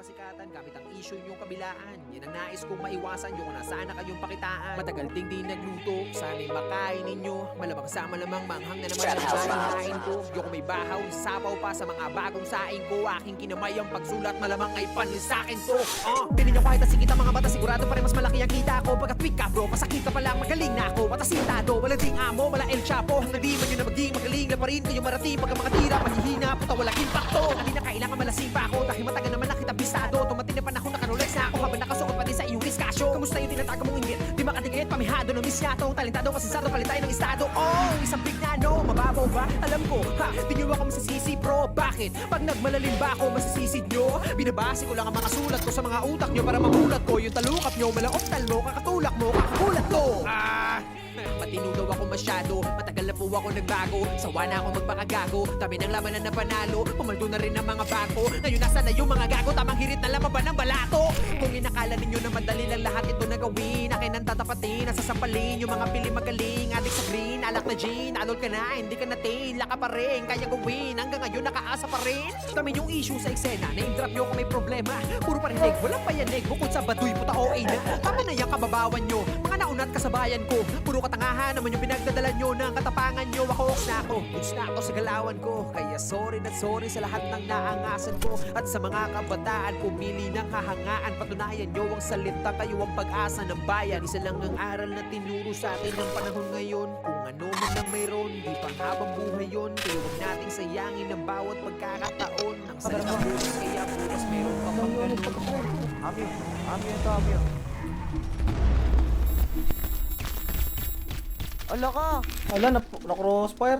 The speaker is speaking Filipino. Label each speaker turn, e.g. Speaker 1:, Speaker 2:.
Speaker 1: pasikatan gamit ang issue yung kabilaan. Yan ang nais kong maiwasan, yung nasaan na kayong pakitaan. Matagal ding di nagluto, sana'y makain ninyo. Malamang sa malamang manghang na naman ang kain ko. Yung may bahaw, sapaw pa sa mga bagong saing ko. Aking kinamay ang pagsulat, malamang ay panis sa akin to. Pili nyo kahit asikit ang mga mata, sigurado pa rin mas malaki ang kita ko. Pagka-tweak ka bro, masakit ka palang magaling na ako. Matasintado, wala ding amo, wala El Chapo. Hanggang di man yun na maging magaling na pa rin kayo marating. Pagka mga tira, mahihina, puta walang impacto. Hindi na kailangan malasing pa ako, dahil matagal naman na kita bisado. Tumating na panahon, nakarolex na ako habang nakasuot pa din sa iyong diskasyo. Kamusta yung tinatago mong inggit? Di makatigit, pamihado ng misyato. Talentado, masasado, palit tayo ng estado. Oh, isang big na no, mababaw ba? Alam ko, ha, di nyo ako masasisi bro. Bakit? Pag nagmalalim ba ako, masasisid nyo? Binabase ko lang ang mga sulat ko sa mga utak nyo para mamulat ko. Yung talukap nyo, malaoktal mo, kakatulak mo, kakakulat ko. Matino daw ako masyado, matagal na po ako nagbago. Sawa na ako magpakagago, dami ng labanan na panalo. Pumaldo na rin ang mga bako. Ngayon nasa na yung mga gago, tamang hirit na lamang ba ng balato? Kung inakala ninyo na madali lang lahat ito na gawin, akin ang tatapatin, nasasampalin yung mga pili magaling. Adik sa green, alak na gin, alol ka na, hindi ka natin, laka pa rin, kaya gawin. Hanggang ngayon nakaasa pa rin. Dami yung issue sa eksena, na-indrap nyo kung may problema. Puro parinig, walang payanig, bukod sa baduy, puta OA na. Tama na yung kababawan nyo, mga naunat kasabayan ko. Puro katangahan naman yung pinagdadala nyo ng katapangan nyo. Ako, goods na ako sa galawan ko. Kaya sorry na sorry sa lahat ng naangasan ko. At sa mga kabataan, pumili ng hahangaan. Patunayan nyo ang salita, kayo ang pag-asa ng bayan. Isa lang ang aral na tinuro sa atin ng panahon ngayon. Kung ano man ang mayroon, di pang habang buhay yun. Kaya huwag nating sayangin ang bawat pagkakataon. Ang salita bukas, kaya bukas meron pa pang ganun.
Speaker 2: Amyo. Ala ka! Ala, na-crossfire.